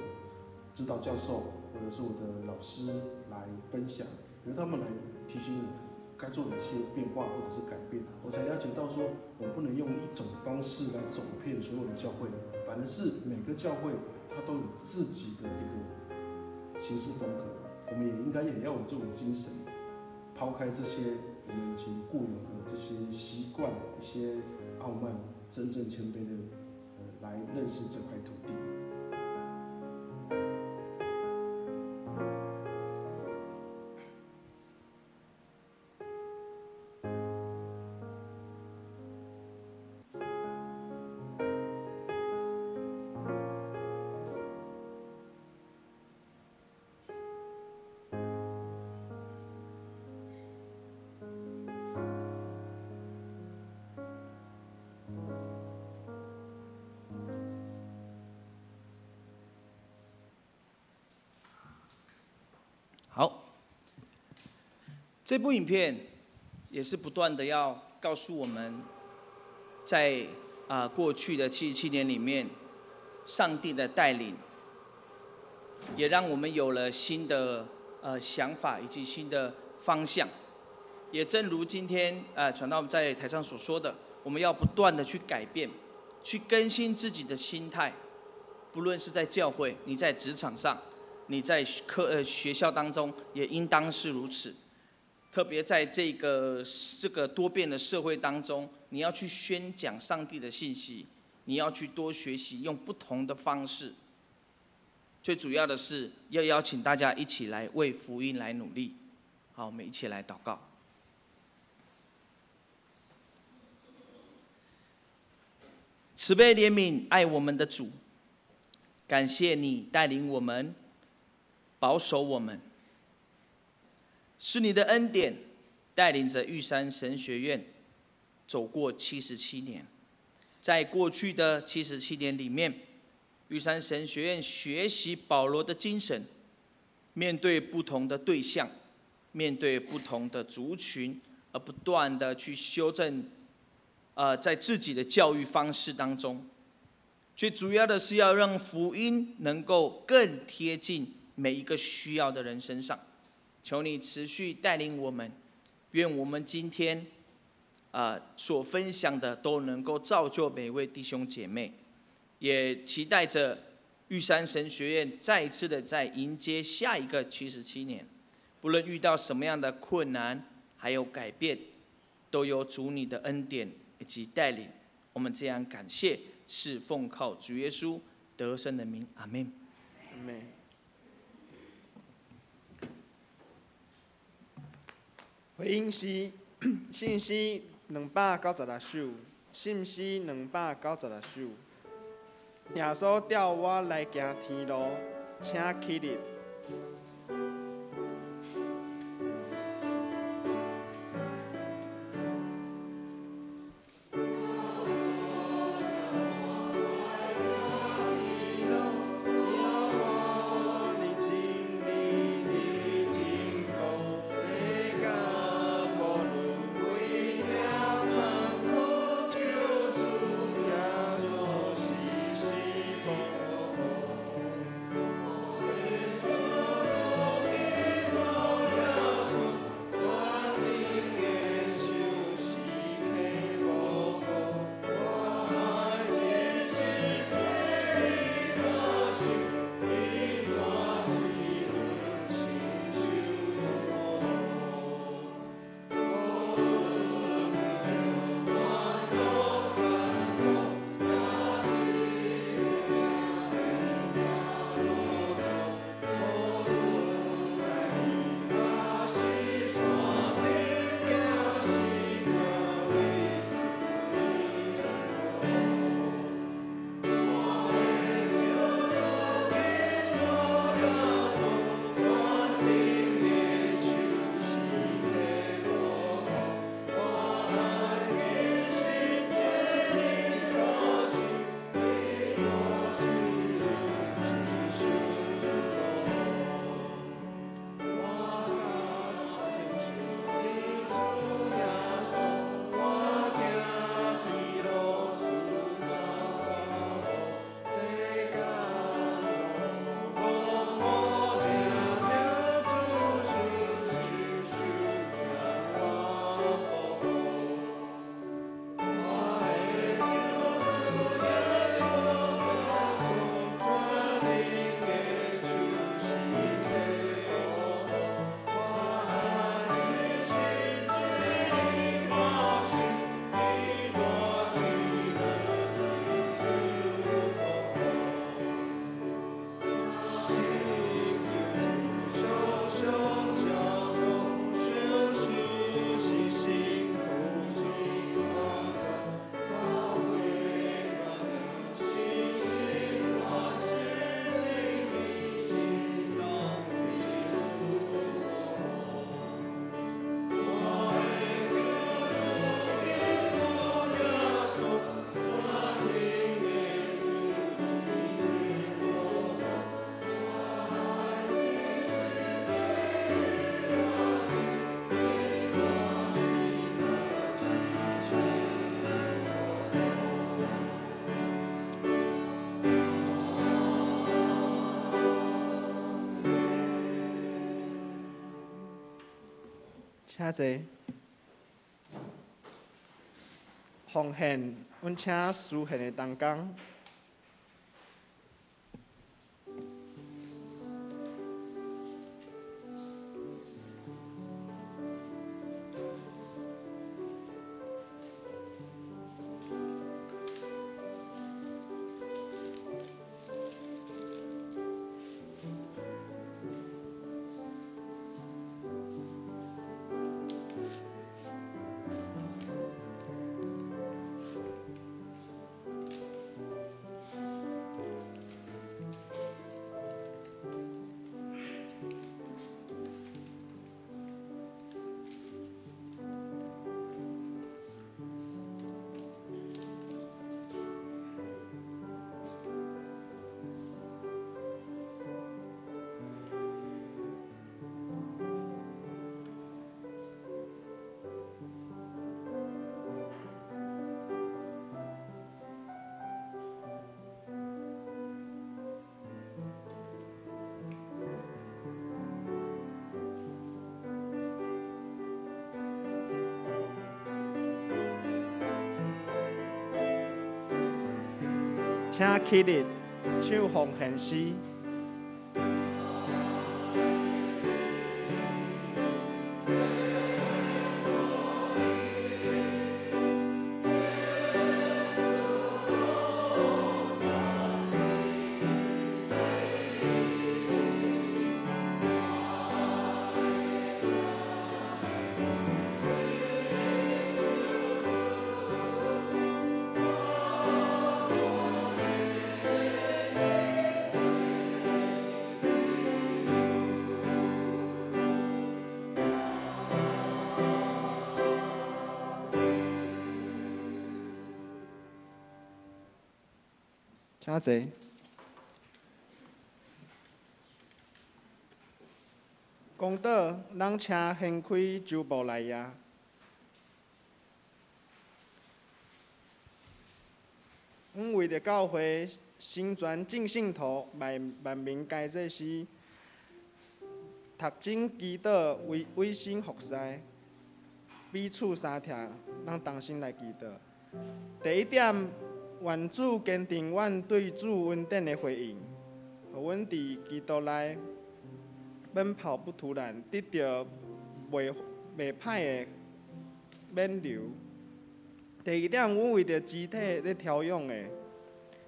指导教授或者是我的老师来分享，由他们来提醒我该做的一些变化或者是改变，我才了解到说，我不能用一种方式来走遍所有的教会，反而是每个教会它都有自己的一个行事风格，我们也应该也要有这种精神，抛开这些我们以前固有的这些习惯、一些傲慢，真正谦卑的来认识这块土地。好，这部影片也是不断的要告诉我们，在过去的77年里面，上帝的带领，也让我们有了新的想法以及新的方向。也正如今天传道在台上所说的，我们要不断的去改变，去更新自己的心态，不论是在教会，你在职场上。你在学校当中也应当是如此，特别在这个多变的社会当中，你要去宣讲上帝的信息，你要去多学习，用不同的方式。最主要的是要邀请大家一起来为福音来努力。好，我们一起来祷告。慈悲怜悯爱我们的主，感谢你带领我们。保守我们，是你的恩典带领着玉山神学院走过77年。在过去的77年里面，玉山神学院学习保罗的精神，面对不同的对象，面对不同的族群，而不断的去修正，在自己的教育方式当中，最主要的是要让福音能够更贴近每一个需要的人身上。求你持续带领我们，愿我们今天所分享的都能够造就每位弟兄姐妹，也期待着玉山神学院再一次的在迎接下一个77年，不论遇到什么样的困难还有改变，都有主你的恩典以及带领。我们这样感谢，是奉靠主耶稣得胜的名，阿们。阿们。回应是信息296首，信息296首。耶稣调我来行天路，请起立。请坐。奉献，阮请书献的同工。请起立，唱奉献诗。请坐。公道，咱请掀开周报来呀。阮为着教会新传正信徒万民皆做是读经祈祷委身服侍，彼此相听，咱同心来祈祷。第一点，愿主坚定阮对主恩典的回应，互阮伫基督内奔跑不突然，得到袂歹的免流。第二点，阮为着肢体咧调养的，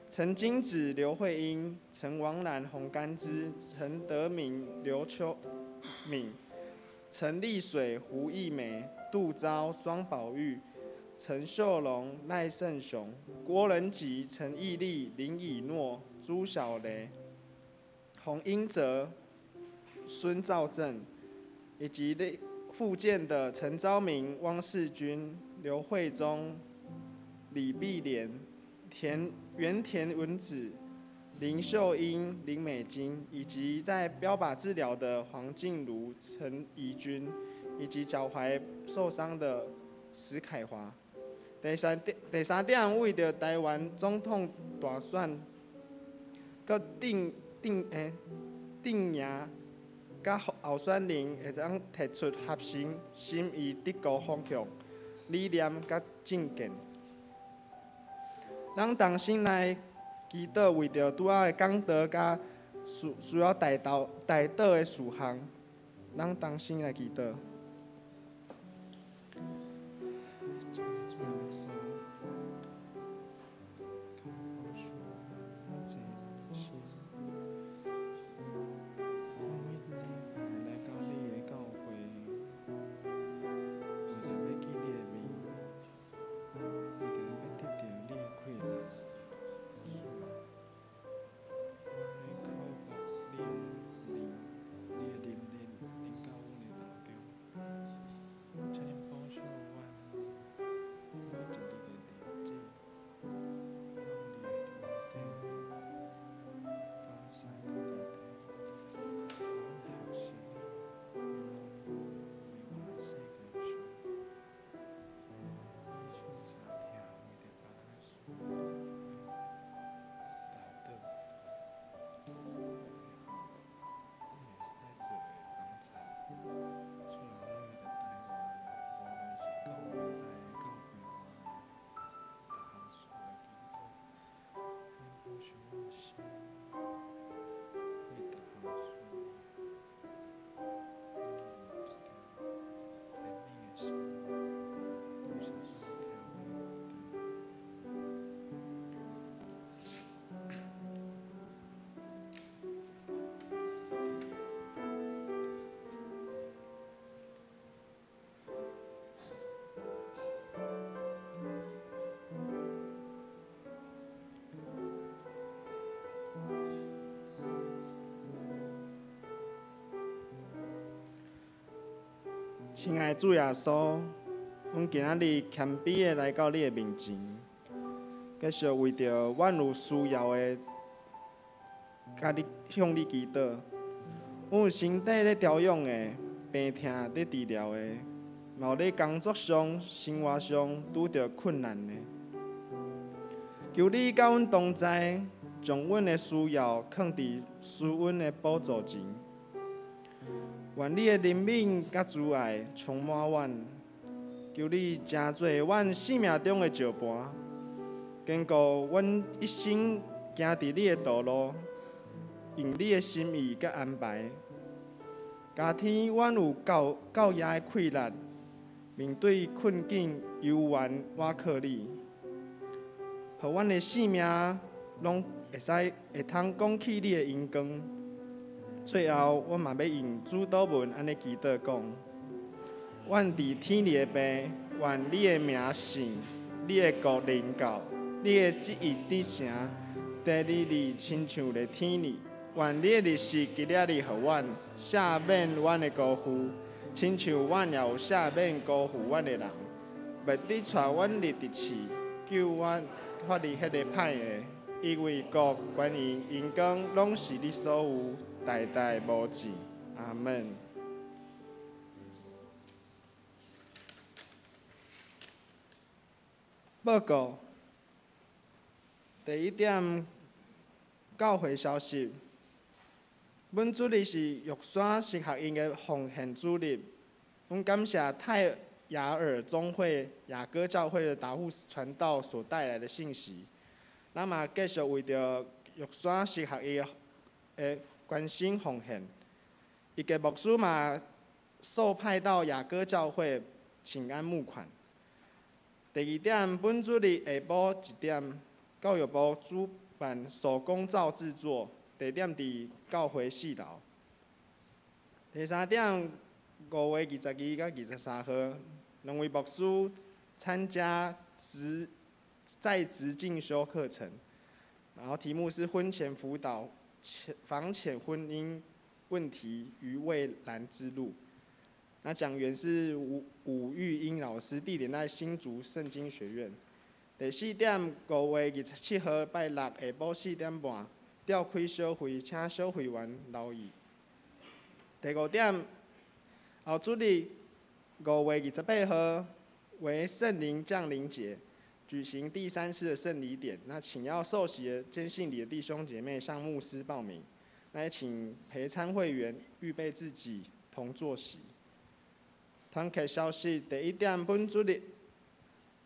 陈金子、刘慧英、陈王兰、洪甘之、陈德明、刘秋敏、陈丽水、胡艺梅、杜昭、庄宝玉、陈秀龙、赖胜雄、郭仁吉、陈义利、林以诺、朱小雷、洪英哲、孙兆正，以及复健的陈昭明、汪世军、刘慧忠、李碧莲、原田文子、林秀英、林美金，以及在标靶治疗的黄静茹、陈怡君，以及脚踝受伤的史凯华。第三点，为着台湾总统大选，佮定赢，甲候选人会当提出合成心意德高方向、理念甲政见。咱同心来祈祷，为着拄仔的讲道甲需要带导的事项，咱同心来祈祷。亲爱的主耶稣，阮今仔日谦卑的来到你的面前，继续为着阮有需要的，甲你向你祈祷。阮有身体咧调养的，病痛咧治疗的，嘛有咧工作上、生活上拄着困难的。求你甲阮同在，将阮的需要放伫施恩的宝座前。愿你的怜悯甲慈爱充满阮，求你成做阮生命中的石盘，坚固阮一生行伫你的道路，用你的心意甲安排。加添阮有够野的气力，面对困境悠然倚靠你，互阮的性命拢会通讲起你的荣光。最后，我嘛要用主祷文安尼祈祷讲：阮伫天里的爸，愿你的名圣，你的国临到，你的旨意伫成，在你里亲像在天里。愿你的日时今仔日互阮赦免阮的辜负，亲像阮也有赦免辜负阮的人，袂伫带阮入敌市，救阮脱离迄个歹的。因为国、权柄、荣光，拢是你所有，代代无尽。阿门。报告：第一点，教会消息。阮主日是玉山神学院的奉献主日。阮感谢泰雅尔总会雅歌教会的达户传道所带来的信息。咱嘛继续为着玉山神学院的关心奉献。伊个牧师嘛受派到雅歌教会请安募款。第二点，本主日下晡1点，教育部主办手工皂制作，地点伫教会4楼。第三点，5月22到23号，2位牧师参加在职进修课程，然后题目是婚前辅导、防潜婚姻问题与未来之路。那讲员是吴玉英老师，地点在新竹圣经学院。第4点，5月27号拜六下晡4点半，召开小会，请小会员留意。第5点，后主日5月28号为圣灵降临节，举行第3次的圣礼典。那请要受洗的坚信礼的弟兄姐妹向牧师报名。那也请陪参会员预备自己同坐席。团契消息：第1点，本主日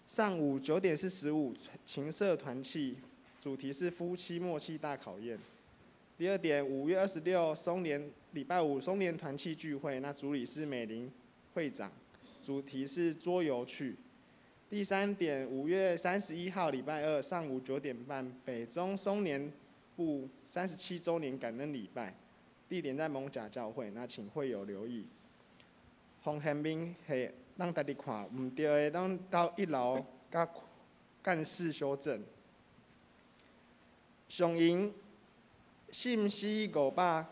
上午9点45，情色团契，主题是夫妻默契大考验。第2点，5月26松联礼拜五松联团契聚会，那主理是美玲会长，主题是桌游趣。第3点，5月31号礼拜二上午9点半，北中松联部37周年感恩礼拜，地点在蒙甲教会，那请会友留意。奉献名是让大家看，唔对的，咱到1楼甲干事修正。上营信息508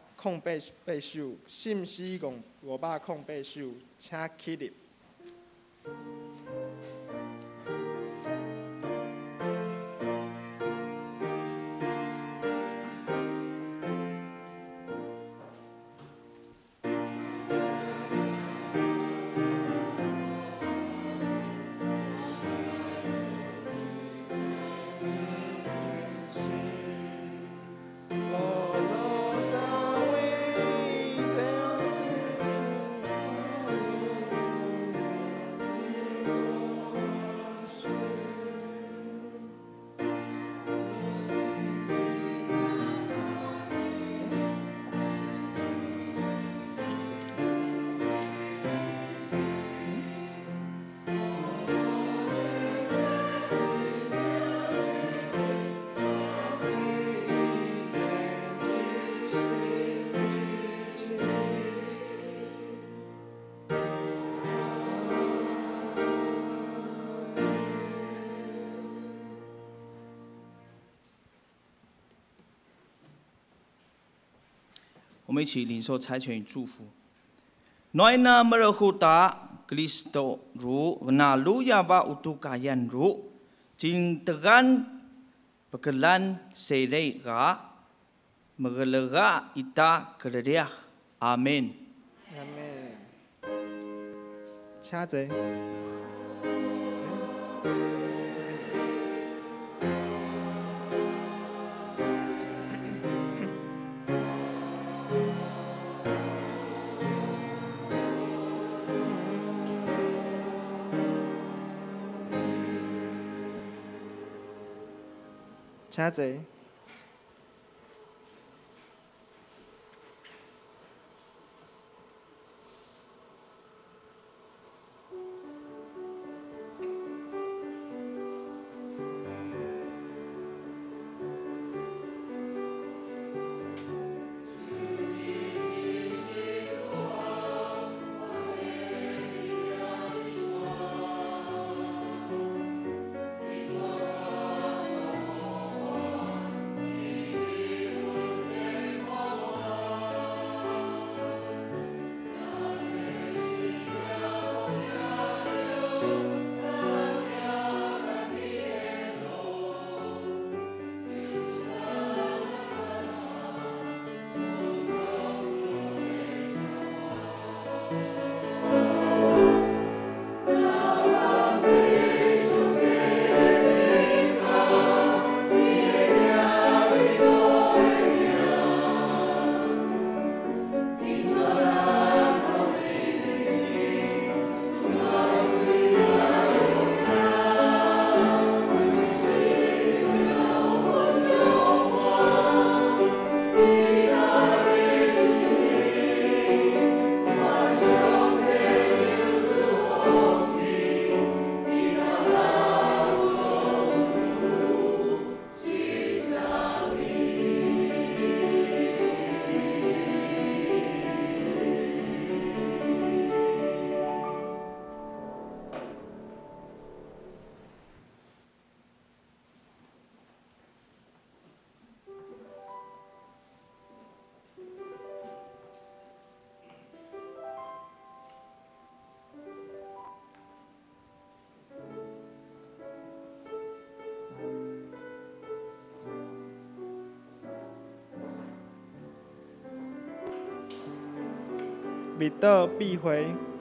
首，信息508首，请起立。我们一起领受差遣与祝福。Noina merehuta Kristo ru naluya ba utukayan ru cintegan pekelan serei ga megelega ita kerediah. Amin. Amen。请坐。请坐。未倒必回。